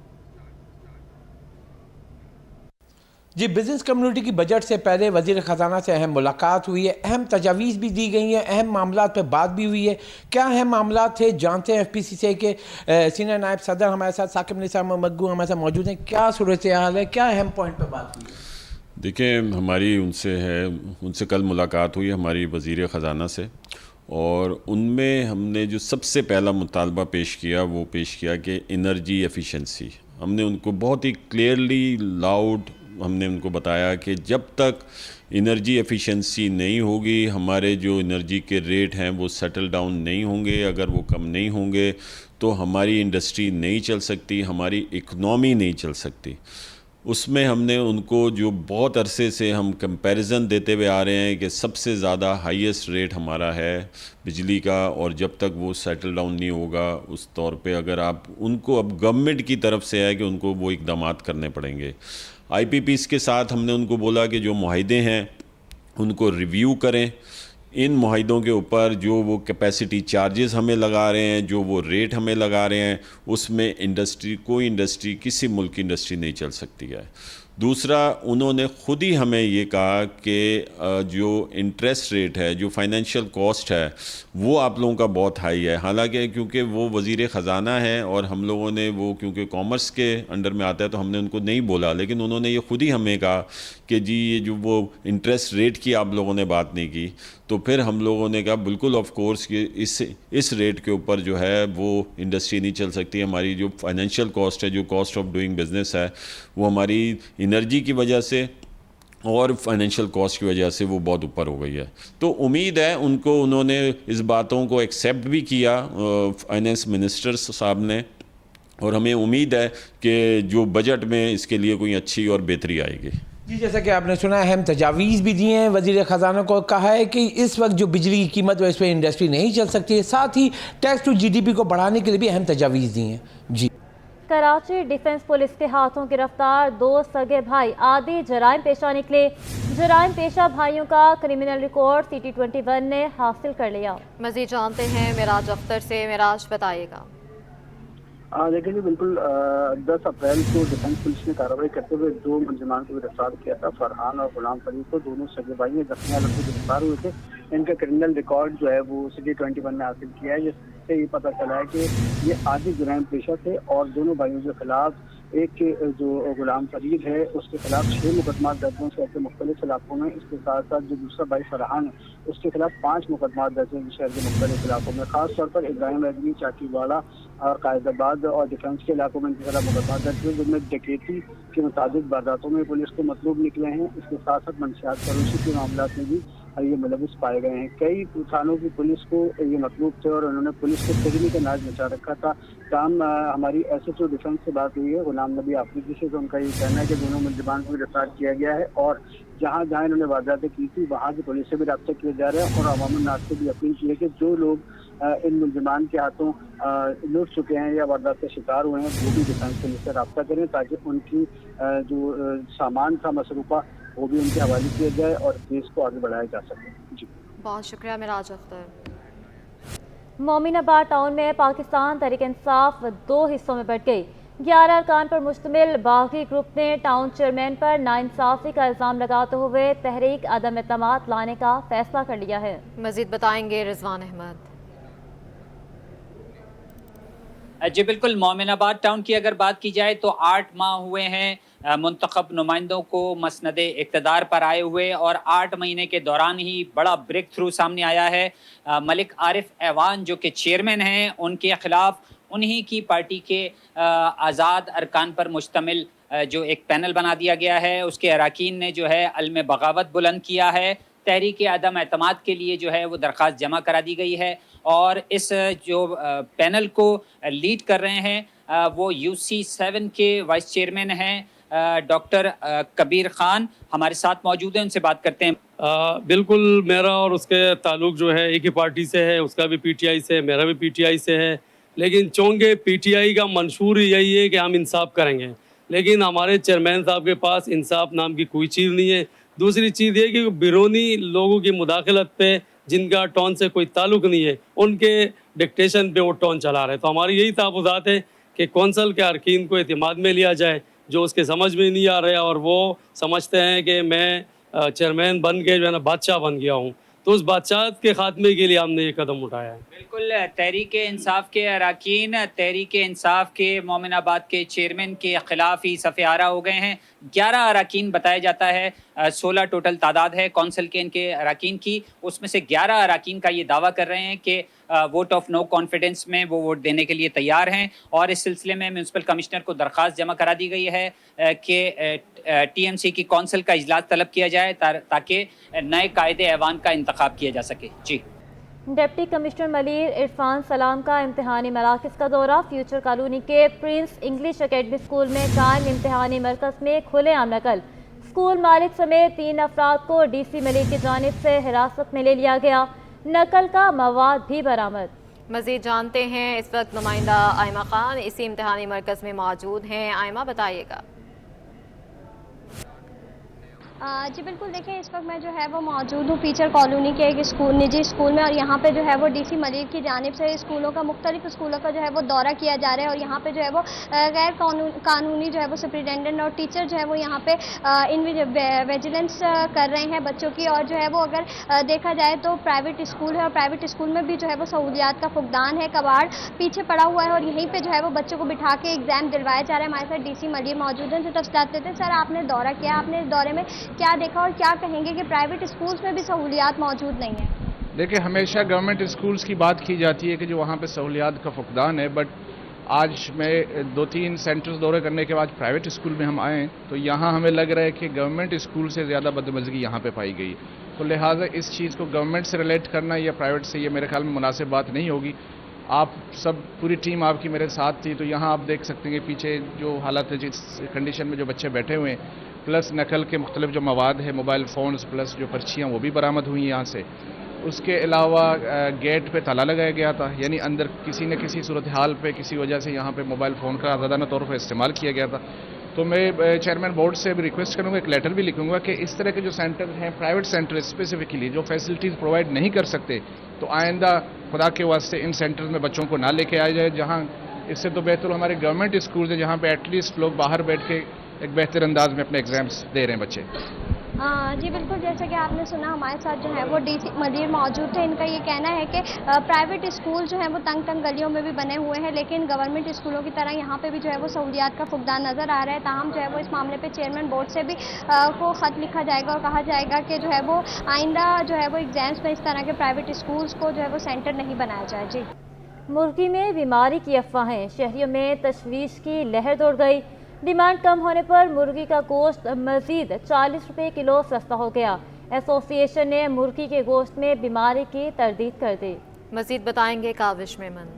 जी, बिजनेस कम्युनिटी की बजट से पहले वज़ीर ख़ज़ाना से अहम मुलाकात हुई है। अहम तजावीज़ भी दी गई हैं, अहम मामलात पे बात भी हुई है। क्या अहम मामलात थे जानते हैं। FPCCI के सीनियर नायब सदर हमारे साथ साकिब निसार मग्गू हमारे साथ मौजूद हैं। क्या सूरत हाल है, क्या अहम पॉइंट पे बात हुई है? دیکھیں ہماری ان سے کل ملاقات ہوئی ہماری وزیر خزانہ سے، اور ان میں ہم نے جو سب سے پہلا مطالبہ پیش کیا کہ انرجی ایفیشنسی. ہم نے ان کو بہت ہی کلیئرلی لاؤڈ ہم نے ان کو بتایا کہ جب تک انرجی ایفیشنسی نہیں ہوگی، ہمارے جو انرجی کے ریٹ ہیں وہ سیٹل ڈاؤن نہیں ہوں گے، اگر وہ کم نہیں ہوں گے تو ہماری انڈسٹری نہیں چل سکتی، ہماری اکنامی نہیں چل سکتی. اس میں ہم نے ان کو جو بہت عرصے سے ہم کمپیریزن دیتے ہوئے آ رہے ہیں کہ سب سے زیادہ ہائیسٹ ریٹ ہمارا ہے بجلی کا، اور جب تک وہ سیٹل ڈاؤن نہیں ہوگا اس طور پہ اگر آپ ان کو اب گورنمنٹ کی طرف سے ہے کہ ان کو وہ اقدامات کرنے پڑیں گے. آئی پی پیز کے ساتھ ہم نے ان کو بولا کہ جو معاہدے ہیں ان کو ریویو کریں، ان معاہدوں کے اوپر جو وہ کیپیسٹی چارجز ہمیں لگا رہے ہیں، جو وہ ریٹ ہمیں لگا رہے ہیں، اس میں کوئی انڈسٹری کسی ملک کی انڈسٹری نہیں چل سکتی ہے. دوسرا، انہوں نے خود ہی ہمیں یہ کہا کہ جو انٹرسٹ ریٹ ہے، جو فائنینشیل کاسٹ ہے، وہ آپ لوگوں کا بہت ہائی ہے. حالانکہ کیونکہ وہ وزیر خزانہ ہیں اور ہم لوگوں نے وہ کیونکہ کامرس کے انڈر میں آتا ہے تو ہم نے ان کو نہیں بولا، لیکن انہوں نے یہ خود ہی ہمیں کہا کہ جی یہ جو وہ انٹرسٹ ریٹ کی آپ لوگوں نے بات نہیں کی. تو پھر ہم لوگوں نے کہا بالکل آف کورس کہ اس ریٹ کے اوپر جو ہے وہ انڈسٹری نہیں چل سکتی. ہماری جو فائنینشیل کاسٹ ہے، جو کاسٹ آف ڈوئنگ بزنس ہے، وہ ہماری انرجی کی وجہ سے اور فائنینشیل کاسٹ کی وجہ سے وہ بہت اوپر ہو گئی ہے. تو امید ہے انہوں نے اس باتوں کو ایکسیپٹ بھی کیا فائنینس منسٹر صاحب نے، اور ہمیں امید ہے کہ جو بجٹ میں اس کے لیے کوئی اچھی اور بہتری آئے گی. جی، جیسا کہ آپ نے سنا اہم تجاویز بھی دی ہیں. وزیر خزانہ کو کہا ہے کہ اس وقت جو بجلی کی قیمت ہے اس پہ انڈسٹری نہیں چل سکتی ہے، ساتھ ہی tax to G D P کو بڑھانے کے لیے بھی اہم تجاویز دی ہیں. جی، کراچی ڈیفنس پولیس کے ہاتھوں گرفتار 2 سگے بھائی عادی جرائم پیشہ نکلے. جرائم پیشہ بھائیوں کا کرمنل ریکارڈ CT21 نے حاصل کر لیا. مزید جانتے ہیں معراج اختر سے. معراج بتائیے گا. دیکھیں جی، بالکل 10 اپریل کو ڈیفنس پولیس نے کارروائی کرتے ہوئے 2 ملزمان کو گرفتار کیا تھا. فرحان اور غلام فرید کو، دونوں سگے بھائی ہیں، زخمی حالت میں گرفتار ہوئے تھے. ان کا کرمنل ریکارڈ جو ہے وہ CT21 نے حاصل کیا ہے، جس سے یہ پتہ چلا ہے کہ یہ عادی جرائم پیشہ تھے، اور دونوں بھائیوں کے خلاف ایک جو غلام فرید ہے اس کے خلاف 6 مقدمات درج ہیں شہر کے مختلف علاقوں میں. اس کے ساتھ ساتھ جو دوسرا بھائی فرحان ہے اس کے خلاف 5 مقدمات درج ہیں شہر کے مختلف علاقوں میں. خاص طور پر ابراہیم ایوینیو، چاٹی واڑہ اور قائد آباد اور ڈیفنس کے علاقوں میں ان کے خلاف مقدمات درج ہوئے، جن میں ڈکیتی کے متعدد وارداتوں میں پولیس کو مطلوب نکلے ہیں. اس کے ساتھ ساتھ منشیات فروشی کے معاملات میں بھی یہ ملوث پائے گئے ہیں. کئی تھانوں کی پولیس کو یہ مطلوب تھے اور انہوں نے پولیس کو تجلی کا ناز مچا رکھا تھا. ہماری SHO ڈیفنس سے بات ہوئی ہے غلام نبی آفریدی سے، تو ان کا یہ کہنا ہے کہ دونوں ملزمان کو گرفتار کیا گیا ہے، اور جہاں جہاں انہوں نے وارداتیں کی تھی وہاں کی پولیس سے بھی رابطہ کیا جا رہا ہے، اور عوام الناس سے بھی اپیل کی ہے کہ جو لوگ ان ملزمان کے ہاتھوں لٹ چکے ہیں یا واردات کا شکار ہوئے ہیں وہ بھی ڈیفنس پولیس سے رابطہ کریں، تاکہ ان کی جو سامان تھا مصروفہ وہ بھی ان کے حوالے کیا جائے اور کیس کو آگے بڑھایا جا سکے. جی، بہت شکریہ معراج اختر. مومن آباد ٹاؤن میں پاکستان تحریک انصاف 2 حصوں میں بٹ گئی. 11 ارکان پر مشتمل باغی گروپ نے ٹاؤن چیئرمین پر ناانصافی کا الزام لگاتے ہوئے تحریک عدم اعتماد لانے کا فیصلہ کر لیا ہے. مزید بتائیں گے رضوان احمد. جی بالکل، مومن آباد ٹاؤن کی اگر بات کی جائے تو 8 ماہ ہوئے ہیں منتخب نمائندوں کو مسند اقتدار پر آئے ہوئے، اور 8 مہینے کے دوران ہی بڑا بریک تھرو سامنے آیا ہے. ملک عارف ایوان جو کہ چیئرمین ہیں، ان کے خلاف انہی کی پارٹی کے آزاد ارکان پر مشتمل جو ایک پینل بنا دیا گیا ہے، اس کے اراکین نے جو ہے علم بغاوت بلند کیا ہے. تحریک عدم اعتماد کے لیے جو ہے وہ درخواست جمع کرا دی گئی ہے، اور اس جو پینل کو لیڈ کر رہے ہیں وہ UC7 کے وائس چیئرمین ہیں ڈاکٹر کبیر خان، ہمارے ساتھ موجود ہیں، ان سے بات کرتے ہیں. بالکل، میرا اور اس کے تعلق جو ہے ایک ہی پارٹی سے ہے، اس کا بھی PTI سے، میرا بھی PTI سے ہے، لیکن چونکہ PTI کا منشور یہی ہے کہ ہم انصاف کریں گے، لیکن ہمارے چیئرمین صاحب کے پاس انصاف نام کی کوئی چیز نہیں ہے. دوسری چیز یہ کہ بیرونی لوگوں کی مداخلت پہ، جن کا ٹون سے کوئی تعلق نہیں ہے، ان کے ڈکٹیشن پہ وہ ٹون چلا رہے. تو ہماری یہی تحفظات ہے کہ کونسل کے ارکین کو اعتماد میں لیا جائے، جو اس کے سمجھ میں نہیں آ رہے اور وہ سمجھتے ہیں کہ میں چیئرمین بن کے جو ہے نا بادشاہ بن گیا ہوں. तो उस बादशाहत के खात्मे के लिए हमने ये कदम उठाया है। बिल्कुल, तहरीक इंसाफ के अरकान तहरीक इंसाफ के मोमिनाबाद के चेयरमैन के खिलाफ ही सफ़ेहारा हो गए हैं। 11 अरकान बताया जाता है, 16 टोटल तादाद है कौंसिल के इनके अरकान की, उसमें से 11 अरकान का ये दावा कर रहे हैं कि वोट ऑफ नो कॉन्फिडेंस में वो वोट देने के लिए तैयार हैं। और इस सिलसिले में म्यूनसिपल कमिश्नर को दरख्वास्त जमा करा दी गई है कि TMC की कौंसिल का इजलास तलब किया जाए ताकि नए कायदे ऐवान का इंतखाब किया जा सके। जी। डिप्टी कमिश्नर मलीर इरफान सलाम का इम्तिहानी मराकज़ का दौरा। फ्यूचर कॉलोनी के प्रिंस इंग्लिश अकेडमी स्कूल में कायम इम्तिहानी मरकज़ में खुलेआम नकल। स्कूल मालिक समेत 3 अफराद को DC मलिक की जानिब से हिरासत में ले लिया गया। नकल का मवाद भी बरामद। मज़ीद जानते हैं, इस वक्त नुमाइंदा आयमा खान इसी इम्तिहानी मरकज़ में मौजूद हैं। आयमा, बताइएगा। जी बिल्कुल, देखिए इस वक्त मैं जो है वो मौजूद हूँ टीचर कॉलोनी के एक स्कूल, निजी स्कूल में, और यहाँ पे जो है वो DC मलिक की जानिब से स्कूलों का मुख्तलिफ स्कूलों का जो है वो दौरा किया जा रहा है। और यहाँ पे जो है वो गैर कानूनी जो है वो सुप्रिटेंडेंट और टीचर जो है वो यहाँ पे विजिलेंस कर रहे हैं बच्चों की। और जो है वो अगर देखा जाए तो प्राइवेट स्कूल है और प्राइवेट स्कूल में भी जो है वो सहूलियात का फुकदान है, कबाड़ पीछे पड़ा हुआ है और यहीं पर जो है वो बच्चों को बिठा के एग्ज़ाम दिलवाया जा रहा है। हमारे साथ DC मलिक मौजूद हैं, तो तफसीलात देते हैं। सर, आपने दौरा किया, आपने इस दौरे में क्या देखा और क्या कहेंगे कि प्राइवेट स्कूल्स में भी सहूलियात मौजूद नहीं है? देखिए, हमेशा गवर्नमेंट स्कूल्स की बात की जाती है कि जो वहाँ पे सहूलियात का फुकदान है, बट आज मैं 2-3 सेंटर्स दौरे करने के बाद प्राइवेट स्कूल में हम आए तो यहाँ हमें लग रहा है कि गवर्नमेंट स्कूल से ज़्यादा बदमज़गी यहाँ पे पाई गई। तो लिहाजा इस चीज़ को गवर्नमेंट से रिलेट करना या प्राइवेट से, ये मेरे ख्याल में मुनासिब बात नहीं होगी। आप सब, पूरी टीम आपकी मेरे साथ थी, तो यहाँ आप देख सकते हैं कि पीछे जो हालत है, जिस कंडीशन में जो बच्चे बैठे हुए हैं, प्लस नकल के मुख्तलिफ जो मवाद है, मोबाइल फ़ोन्स प्लस जो पर्चियाँ वो भी बरामद हुई यहाँ से। उसके अलावा गेट पे ताला लगाया गया था, यानी अंदर किसी न किसी सूरत हाल पे किसी वजह से यहाँ पे मोबाइल फ़ोन का आज़ादाना तौर पर इस्तेमाल किया गया था। तो मैं चेयरमैन बोर्ड से भी रिक्वेस्ट करूँगा, एक लेटर भी लिखूँगा कि इस तरह के जो सेंटर हैं, प्राइवेट सेंटर स्पेसिफिकली जो फैसिलिटीज़ प्रोवाइड नहीं कर सकते, तो आइंदा खुदा के वास्ते इन सेंटर्स में बच्चों को ना लेके आया जाए। जहाँ इससे तो बेहतर हमारे गवर्नमेंट स्कूल है जहाँ पे एटलीस्ट लोग बाहर बैठ के एक बेहतर अंदाज में अपने एग्जाम्स दे रहे हैं बच्चे। जी बिल्कुल, जैसा कि आपने सुना, हमारे साथ जो है वो DC मलिक मौजूद थे। इनका ये कहना है कि प्राइवेट स्कूल जो है वो तंग गलियों में भी बने हुए हैं, लेकिन गवर्नमेंट स्कूलों की तरह यहाँ पे भी जो है वो सहूलियात का फुकदान नज़र आ रहा है। ताहम जो है वो इस मामले पे चेयरमैन बोर्ड से भी को ख़त लिखा जाएगा और कहा जाएगा कि जो है वो आइंदा जो है वो एग्जाम्स में इस तरह के प्राइवेट स्कूल्स को जो है वो सेंटर नहीं बनाया जाए। जी। मुर्गी में बीमारी की अफवाहें, शहरियों में तशवीश की लहर दौड़ गई। डिमांड कम होने पर मुर्गी का गोश्त मजीद 40 रुपये किलो सस्ता हो गया। एसोसिएशन ने मुर्गी के गोश्त में बीमारी की तरदीद कर दी। मजीद बताएंगे काविश मेमन।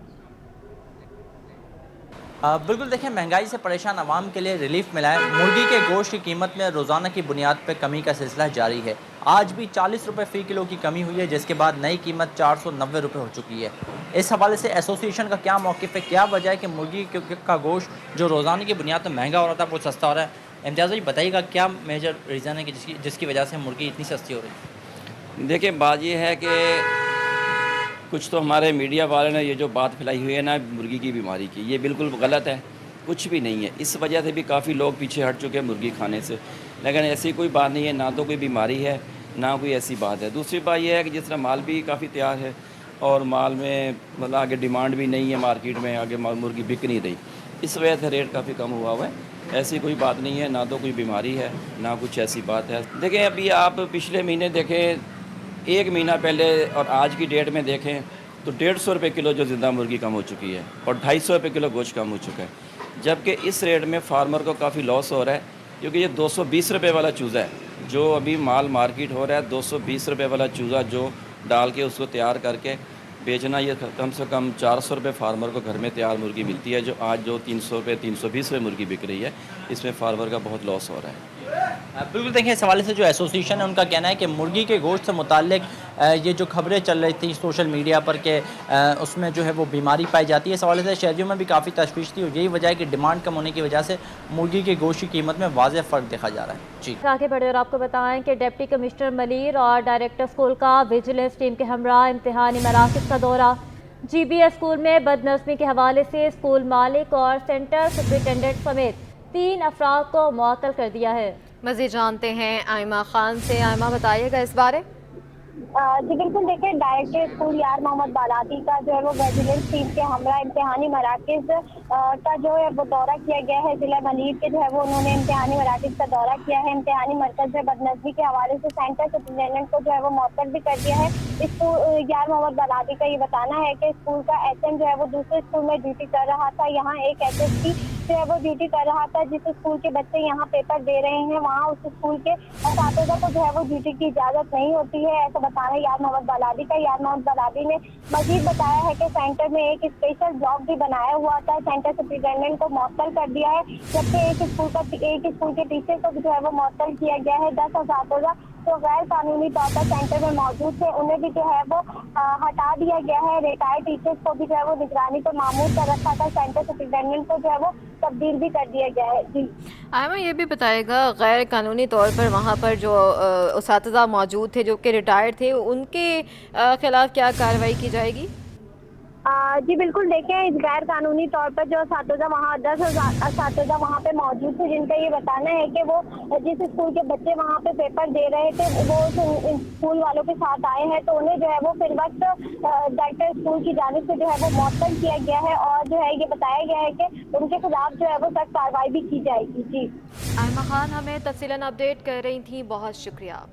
बिल्कुल, देखिए महंगाई से परेशान आवाम के लिए रिलीफ मिला है। मुर्गी के गोश्त की कीमत में रोज़ाना की बुनियाद पर कमी का सिलसिला जारी है। आज भी 40 रुपये फ़ी किलो की कमी हुई है, जिसके बाद नई कीमत 490 रुपये हो चुकी है। इस हवाले से एसोसिएशन का क्या मौक़िफ़ है, क्या वजह है कि मुर्गी का गोश्त जो रोज़ाना की बुनियाद पर महंगा हो रहा था वो सस्ता हो रहा है? इम्तियाज़ जी बताइएगा, क्या मेजर रीज़न है कि जिसकी वजह से मुर्गी इतनी सस्ती हो रही है? देखिए, बात ये है कि कुछ तो हमारे मीडिया वाले ने ये जो बात फैलाई हुई है ना मुर्गी की बीमारी की, ये बिल्कुल गलत है, कुछ भी नहीं है। इस वजह से भी काफ़ी लोग पीछे हट चुके हैं मुर्गी खाने से, लेकिन ऐसी कोई बात नहीं है, ना तो कोई बीमारी है ना कोई ऐसी बात है। दूसरी बात यह है कि जिस तरह माल भी काफ़ी तैयार है और माल में मतलब आगे डिमांड भी नहीं है, मार्केट में आगे मुर्गी बिक नहीं रही, इस वजह से रेट काफ़ी कम हुआ है। ऐसी कोई बात नहीं है, ना तो कोई बीमारी है ना कुछ ऐसी बात है। देखें, अभी आप पिछले महीने देखें, 1 महीना पहले और आज की डेट में देखें तो 150 रुपये किलो जो ज़िंदा मुर्गी कम हो चुकी है और 250 रुपये किलो गोश्त कम हो चुका है, जबकि इस रेट में फार्मर को काफ़ी लॉस हो रहा है, क्योंकि ये 220 रुपये वाला चूज़ा है जो अभी माल मार्केट हो रहा है। 220 रुपये वाला चूज़ा जो डाल के उसको तैयार करके बेचना, ये कम से कम 400 रुपये फार्मर को घर में तैयार मुर्गी मिलती है, जो आज जो 300 रुपये 320 रुपये मुर्गी बिक रही है, इसमें फार्मर का बहुत लॉस हो रहा है। बिल्कुल, देखिए इस हवाले से जो एसोसिएशन है उनका कहना है कि मुर्गी के गोश्त से मुताल्लिक ये जो खबरें चल रही थी सोशल मीडिया पर कि उसमें जो है वो बीमारी पाई जाती है, इस हवाले से शहरियों में भी काफ़ी तशवीश थी और यही वजह है कि डिमांड कम होने की वजह से मुर्गी के गोश्त की कीमत में वाज़ेह फ़र्क देखा जा रहा है। जी, आगे बढ़े और आपको बताएं कि डिप्टी कमिश्नर मलीर और डायरेक्टर स्कूल का विजिलेंस टीम के हमरा इम्तिहानी मराकज़ का दौरा। GBS स्कूल में बदनज़मी के हवाले से स्कूल मालिक और सेंटर सुपरिटेंडेंट समेत 3 अफराद को मुअत्तल कर दिया है। मज़ीद जानते हैं आयमा खान से। आयमा, बताइएगा इस बारे। जी बिल्कुल, देखिए डायरेक्टर स्कूल यार मोहम्मद बालाती का जो है वो विजिलेंस टीम के हमरा इम्तिहानी मराकज़ का जो है वो दौरा किया गया है। ज़िला मलीर के जो है वो उन्होंने इम्तिहानी मराकज़ का दौरा किया है। इम्तिहानी मरकज़ में बदनज़मी के हवाले से सेंटर सुपरिटेंडेंट को जो है वो मुअत्तल भी कर दिया है। यार मोहम्मद बालाती का ये बताना है कि स्कूल का एचएम जो है वो दूसरे स्कूल में ड्यूटी कर रहा था। यहाँ एक एचएसपी जो है वो ड्यूटी कर रहा था। जिस स्कूल के बच्चे यहाँ पेपर दे रहे हैं वहाँ उस स्कूल के असातिज़ा को जो है वो ड्यूटी की इजाज़त नहीं होती है, ऐसा बताना है यार मोहम्मद बालादी का। यार मोहम्मद बालादी ने मजीद बताया है कि सेंटर में एक स्पेशल ब्लॉक भी बनाया हुआ था, सेंटर सुपरिटेंडेंट को मुअत्तल कर दिया है, जबकि एक स्कूल के टीचर को जो है वो मुअत्तल किया गया है। 10 असातिज़ा जो गैर कानूनी तौर पर सेंटर में मौजूद थे उन्हें भी जो है वो हटा दिया गया है। रिटायर्ड टीचर्स को भी जो है वो निगरानी पर मामूर कर रखा था। सेंटर सुपरिटेंडेंट को जो है वो तब्दील भी कर दिया गया है। जी आयमा, ये भी बताएगा गैर कानूनी तौर पर वहाँ पर जो उसातिज़ा मौजूद थे जो कि रिटायर्ड थे, उनके खिलाफ क्या कार्रवाई की जाएगी? जी बिल्कुल, देखिए इस गैर कानूनी तौर पर जो असातिज़ा वहाँ 10 असातिज़ा वहाँ पे मौजूद थे, जिनका ये बताना है कि वो जिस स्कूल के बच्चे वहाँ पे पेपर दे रहे थे वो स्कूल वालों के साथ आए हैं, तो उन्हें जो है वो फिर वक्त डायरेक्टर स्कूल की जानिब से जो है वो मुअत्तल किया गया है और जो है ये बताया गया है कि उनके खिलाफ जो है वो सख्त कार्रवाई भी की जाएगी। जी आयमा खान हमें तफसीलन अपडेट कर रही थी, बहुत शुक्रिया।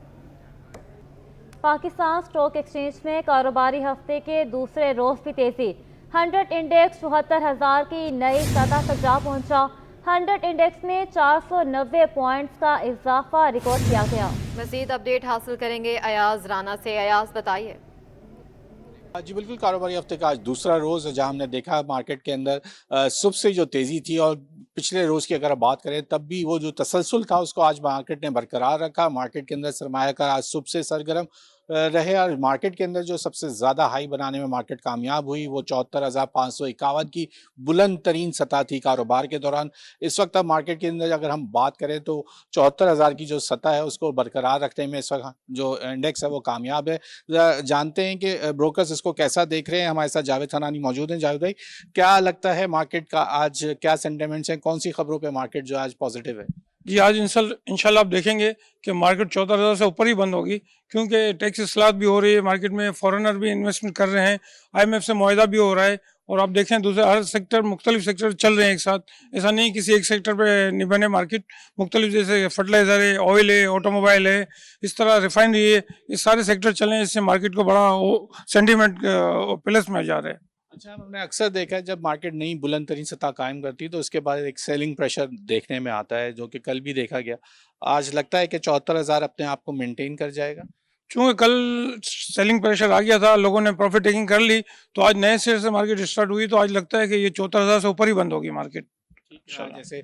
पाकिस्तान स्टॉक एक्सचेंज में कारोबारी हफ्ते के दूसरे रोज भी तेजी। 100 इंडेक्स 74,000 की नई सतह तक जा पहुंचा। 100 इंडेक्स में 490 पॉइंट्स का इजाफा रिकॉर्ड किया गया। मज़ीद अपडेट हासिल करेंगे अयाज राना से। अयाज बताइए। जी बिल्कुल, कारोबारी हफ्ते का आज दूसरा रोज़ जहां हमने देखा मार्केट के अंदर सुबह से जो तेज़ी थी और पिछले रोज़ की अगर आप बात करें तब भी वो जो तसलसल था उसको आज मार्केट ने बरकरार रखा। मार्केट के अंदर सरमायाकार आज सुबह से सरगर्म रहे और मार्केट के अंदर जो सबसे ज़्यादा हाई बनाने में मार्केट कामयाब हुई वो 74,551 की बुलंद तरीन सतह थी कारोबार के दौरान। इस वक्त अब मार्केट के अंदर अगर हम बात करें तो 74,000 की जो सतह है उसको बरकरार रखने में इस वक्त जो इंडेक्स है वो कामयाब है। जानते हैं कि ब्रोकर्स इसको कैसा देख रहे हैं। हमारे साथ जावेद हनानी मौजूद हैं। जावेद भाई, क्या लगता है मार्केट का आज क्या सेंटिमेंट्स हैं, कौन सी खबरों पर मार्केट जो आज पॉजिटिव है? जी आज इंशाल्लाह आप देखेंगे कि मार्केट 14,000 से ऊपर ही बंद होगी, क्योंकि टैक्स इस्लाहत भी हो रही है मार्केट में, फॉरेनर भी इन्वेस्टमेंट कर रहे हैं, IMF से मुआहदा भी हो रहा है और आप देखें दूसरे हर सेक्टर मुख्तलिफ सेक्टर चल रहे हैं एक साथ। ऐसा नहीं किसी एक सेक्टर पे निबन है मार्केट, मुख्तलिफ जैसे फर्टिलाइज़र है, ऑयल है, ऑटोमोबाइल है, इस तरह रिफाइनरी है, ये सारे सेक्टर चल रहे हैं। इससे मार्केट को बड़ा सेंटीमेंट प्लस में जा रहा है। अच्छा, हमने अक्सर देखा है जब मार्केट नई बुलंद तरीन सतह कायम करती है तो उसके बाद एक सेलिंग प्रेशर देखने में आता है, जो कि कल भी देखा गया। आज लगता है कि 74,000 अपने आप को मेंटेन कर जाएगा। चूँकि कल सेलिंग प्रेशर आ गया था, लोगों ने प्रॉफिट टेकिंग कर ली, तो आज नए शेयर से मार्केट स्टार्ट हुई, तो आज लगता है कि ये 14,000 से ऊपर ही बंद होगी मार्केट। जैसे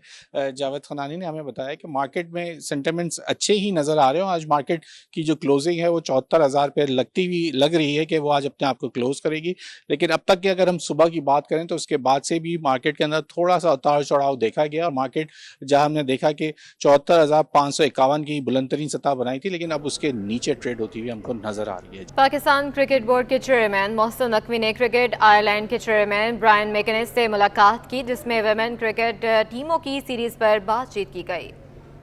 जावेद खनानी ने हमें बताया कि मार्केट में सेंटिमेंट्स अच्छे ही नजर आ रहे हो। आज मार्केट की जो क्लोजिंग है वो 74,000 पे लग रही है कि वो आज अपने आप को क्लोज करेगी। लेकिन अब तक की अगर हम सुबह की बात करें तो उसके बाद से भी मार्केट के अंदर थोड़ा सा उतार चढ़ाव देखा गया और मार्केट जहां हमने देखा कि 74,551 की बुलंद तरीन सतह बनाई थी, लेकिन अब उसके नीचे ट्रेड होती हुई हमको नजर आ रही है। पाकिस्तान क्रिकेट बोर्ड के चेयरमैन मोहसिन नकवी ने क्रिकेट आयरलैंड के चेयरमैन ब्रायन मैकेनिस से मुलाकात की, जिसमें वुमेन क्रिकेट टीमों की सीरीज पर बातचीत की गई।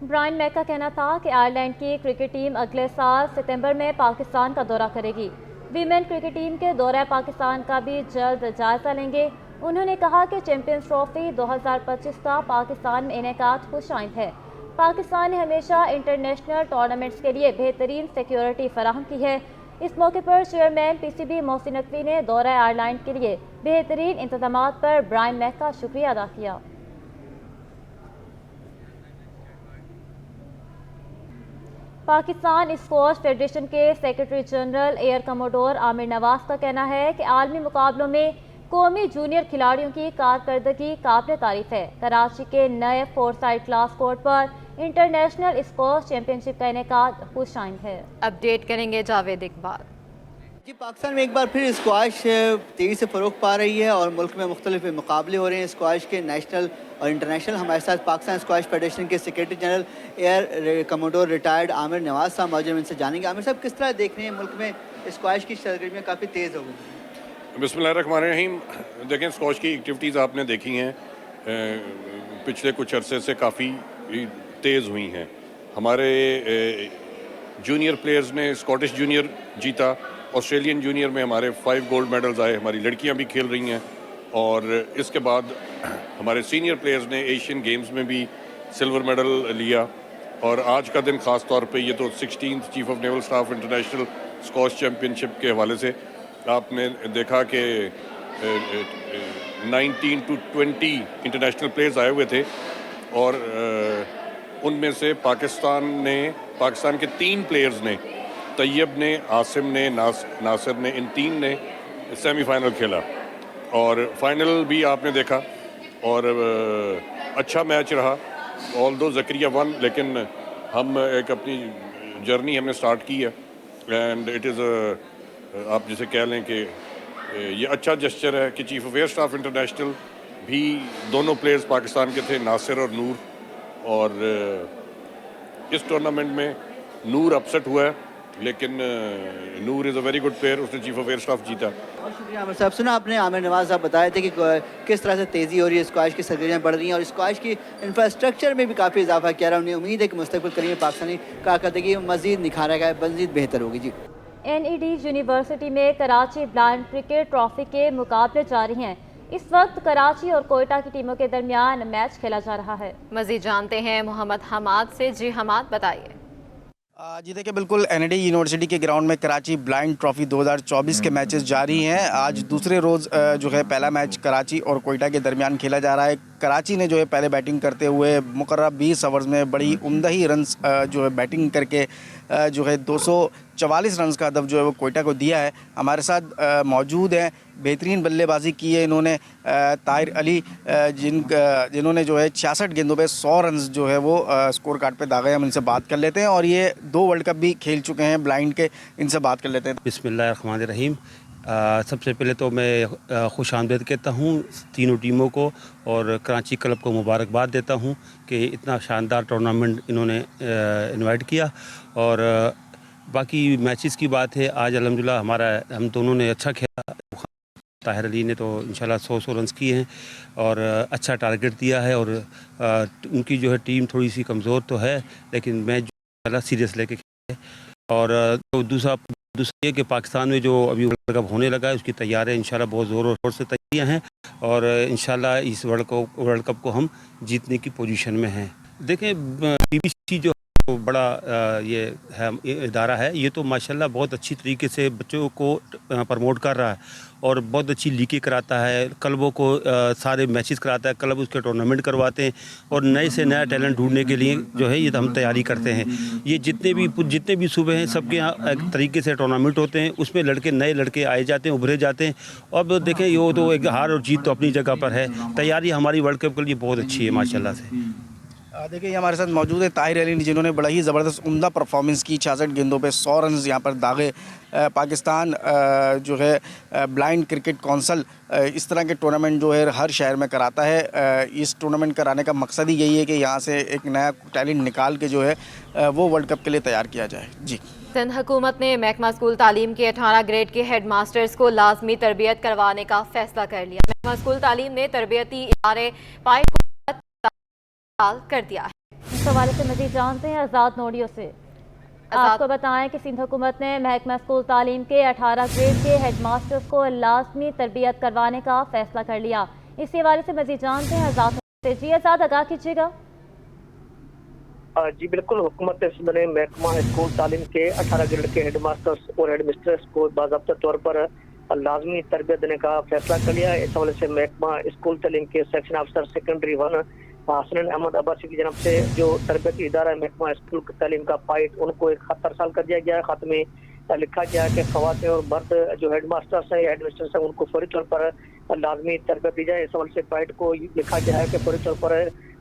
ब्रायन मैक का कहना था कि आयरलैंड की क्रिकेट टीम अगले साल सितंबर में पाकिस्तान का दौरा करेगी। वीमेन क्रिकेट टीम के दौरा पाकिस्तान का भी जल्द जायजा लेंगे। उन्होंने कहा कि चैंपियंस ट्रॉफी 2025 का पाकिस्तान में इनेकाद खुशाइंद है। पाकिस्तान ने हमेशा इंटरनेशनल टूर्नामेंट्स के लिए बेहतरीन सिक्योरिटी फराहम की है। इस मौके पर चेयरमैन PCB मोहसिन नकवी ने दौरा आयरलैंड के लिए बेहतरीन इंतजामात पर ब्रायन मैक का शुक्रिया अदा किया। पाकिस्तान स्क्वॉश फेडरेशन के secretary general air commodore Aamir Nawaz का कहना है कि आलमी मुकाबलों में कौमी जूनियर खिलाड़ियों की कारकर्दगी काबिल तारीफ है। कराची के नए 4 साइड क्लास कोर्ट पर इंटरनेशनल स्क्वॉश चैंपियनशिप का इनेकाद खुशाइंद है। अपडेट करेंगे जावेद इकबाल। जी, पाकिस्तान में एक बार फिर स्क्वाश तेज़ी से फ़रोग पा रही है और मुल्क में मुख्तलिफ मुकाबले हो रहे हैं स्क्वाश के, नेशनल और इंटरनेशनल। हमारे साथ पाकिस्तान स्क्वाश फेडरेशन के secretary general air commodore retired Aamir Nawaz साहब मौजूद हैं, इनसे जानेंगे। आमिर साहब, किस तरह देख रहे हैं मुल्क में स्क्वाश की सरगर्मियाँ काफ़ी तेज़ हो गई? बिस्मिल्लाहिर्रहमानिर्रहीम। देखें, स्क्वाश की एक्टिविटीज़ आपने देखी हैं पिछले कुछ अरसे से काफ़ी तेज़ हुई हैं। हमारे जूनियर प्लेयर्स ने स्कॉटिश जूनियर जीता, ऑस्ट्रेलियन जूनियर में हमारे 5 गोल्ड मेडल्स आए, हमारी लड़कियां भी खेल रही हैं। और इसके बाद हमारे सीनियर प्लेयर्स ने एशियन गेम्स में भी सिल्वर मेडल लिया। और आज का दिन ख़ास तौर पे ये तो 16th chief of naval staff international squash championship के हवाले से आपने देखा कि 19 to 20 इंटरनेशनल प्लेयर्स आए हुए थे और उनमें से पाकिस्तान के 3 प्लेयर्स ने, तैयब ने, आसिम ने, नासिर ने, इन 3 ने सेमीफाइनल खेला और फाइनल भी आपने देखा और अच्छा मैच रहा। ऑल्दो ज़करिया वन, लेकिन हम एक अपनी जर्नी हमने स्टार्ट की है एंड इट इज़ आप जिसे कह लें कि ये अच्छा जेस्चर है कि chief of air staff international भी दोनों प्लेयर्स पाकिस्तान के थे, नासिर और नूर। और इस टूर्नामेंट में नूर अपसेट हुआ है, लेकिन Noor is a very good player, उसने चीफ ऑफ एयर स्टाफ जीता। बहुत शुक्रिया आमिर साहब। सुना आपने आमिर नवाज साहब बताए थे कि किस तरह से तेज़ी हो रही है, स्क्वाश की सरगर्मियाँ बढ़ रही हैं और स्क्वाश की इंफ्रास्ट्रक्चर में भी काफ़ी इजाफा किया रहा है। उन्हें उम्मीद है कि मुस्तक़बिल करीब में पाकिस्तानी कारकर्दगी मज़ीद निखारेगा, मज़ीद बेहतर होगी। जी, NED यूनिवर्सिटी में कराची ब्लाइंड क्रिकेट ट्रॉफी के मुकाबले जारी हैं। इस वक्त कराची और कोयटा की टीमों के दरमियान मैच खेला जा रहा है। मज़ीद जानते हैं मोहम्मद हमाद से। जी हमाद, बताइए। जी देखिए, बिल्कुल NED यूनिवर्सिटी के ग्राउंड में कराची ब्लाइंड ट्रॉफी 2024 के मैचेस जारी हैं। आज दूसरे रोज़ जो है पहला मैच कराची और कोयटा के दरमियान खेला जा रहा है। कराची ने जो है पहले बैटिंग करते हुए मुकर्रर 20 ओवर्स में बड़ी उम्दा ही रन्स जो है बैटिंग करके जो है 244 रन्स का हदफ जो है वो कोयटा को दिया है। हमारे साथ मौजूद हैं, बेहतरीन बल्लेबाजी की है इन्होंने, ताहिर अली, जिन्होंने जो है 66 गेंदों पे 100 रन्स जो है वो स्कोर कार्ड पे दागे। हम इनसे बात कर लेते हैं और ये 2 वर्ल्ड कप भी खेल चुके हैं ब्लाइंड के, इनसे बात कर लेते हैं। बिस्मिल्लाहिर्रहमानिर्रहीम। सबसे पहले तो मैं खुश आमदीद कहता हूँ तीनों टीमों को और कराची क्लब को मुबारकबाद देता हूँ कि इतना शानदार टूर्नामेंट इन्होंने इनवाइट किया। और बाकी मैचेस की बात है, आज अल्हम्दुलिल्लाह हम दोनों ने अच्छा खेला। ताहिर अली ने तो इंशाल्लाह 100 रन्स किए हैं और अच्छा टारगेट दिया है। और उनकी जो है टीम थोड़ी सी कमज़ोर तो है, लेकिन मैच जो सीरियस लेके खेले। और तो दूसरा ये कि पाकिस्तान में जो अभी वर्ल्ड कप होने लगा है उसकी तैयारियाँ इंशाल्लाह बहुत ज़ोर और शोर से तैयारियाँ हैं और इंशाल्लाह इस वर्ल्ड कप को हम जीतने की पोजीशन में हैं। देखें, BBC जो बड़ा ये है इदारा है, ये तो माशाल्लाह बहुत अच्छी तरीके से बच्चों को प्रमोट कर रहा है और बहुत अच्छी लीकें कराता है, क्लबों को सारे मैचेस कराता है, क्लब उसके टूर्नामेंट करवाते हैं और नए से नया टैलेंट ढूंढने के लिए जो है ये हम तैयारी करते हैं। ये जितने भी सूबे हैं सबके यहाँ एक तरीके से टूर्नामेंट होते हैं, उसमें नए लड़के आए जाते हैं, उभरे जाते हैं। अब देखें, ये तो एक हार और जीत तो अपनी जगह पर है। तैयारी हमारी वर्ल्ड कप के लिए बहुत अच्छी है माशाल्लाह से। देखिए, हमारे साथ मौजूद है ताहिर अली, जिन्होंने बड़ा ही ज़बरदस्त उम्दा परफॉर्मेंस की, 66 गेंदों पे 100 रन्स यहाँ पर दागे। पाकिस्तान जो है ब्लाइंड क्रिकेट काउंसिल इस तरह के टूर्नामेंट जो है हर शहर में कराता है। इस टूर्नामेंट कराने का मकसद ही यही है कि यहाँ से एक नया टैलेंट निकाल के जो है वो वर्ल्ड कप के लिए तैयार किया जाए। जी, सिंध हुकूमत ने महकमा स्कूल तालीम के 18 ग्रेड के हेड मास्टर्स को लाजमी तरबियत करवाने का फैसला कर लिया। महकमा स्कूल तालीम ने तरबियती इदारे कर दिया है। इस हवाले से मज़ीद जानते हैं आज़ाद नोडियो से। आपको बताएं कि सिंध हुकूमत ने महकमा स्कूल तालीम के 18 ग्रेड के हेड मास्टर्स को लाजमी तरबियत करवाने का फैसला कर लिया। इसी हवाले से मज़ीद जानते हैं आज़ाद से। जी आज़ाद, आगाह कीजिएगा। जी बिल्कुल, हुकूमत सिंध ने महकमा स्कूल तालीम के 18 ग्रेड के हेड मास्टर्स और हेड मिस्ट्रेस को बाज़ाब्ता तौर पर लाजमी तरबियत देने का फैसला कर लिया है। इस हवाले से महकमा स्कूल तालीम के सेक्शन अफसर सेकेंडरी 1 हसन अहमद अब्बासी की जानब से जो तरबियती इदारा है महकमा स्कूल तालीम का पाइट, उनको एक खत अरसाल कर दिया गया है। खत में लिखा गया है कि ख़वातीन और मर्द जो हेड मास्टर्स हैं या हेड मिस्टर्स हैं उनको फौरी तौर पर लाजमी तरबियत दी जाए। इस हवाले से पाइट को लिखा गया है कि फौरी तौर पर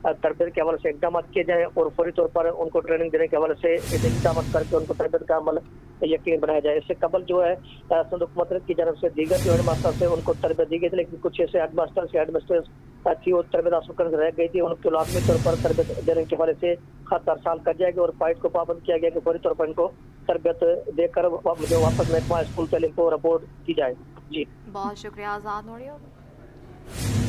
तरबियत के हवाले से इकदाम किए जाएँ और फौरी तौर पर उनको ट्रेनिंग देने के हवाले से इकदाम करके उनको तरबियत का अमल यकीन बनाया जाए। इससे कबल जो है सिंध हुकूमत की जानब से दीगर जो हेड मास्टर्स है उनको तरबियत दी गई थी, लेकिन कुछ ऐसे हेड मास्टर्स या हेड मिस्टर्स थी वो तरबियत हासिल करने से रह गई थी, उनको लाजमी तौर पर तरबियत देने के हवाले से खत अरसाल कर दिया गया और पाइट को पाबंद किया गया कि फौरी तौर पर इनको तरबियत देकर जो वापस महकमा स्कूल तालीम को रिपोर्ट की जाए। जी, बहुत शुक्रिया आज़ाद नोडियो।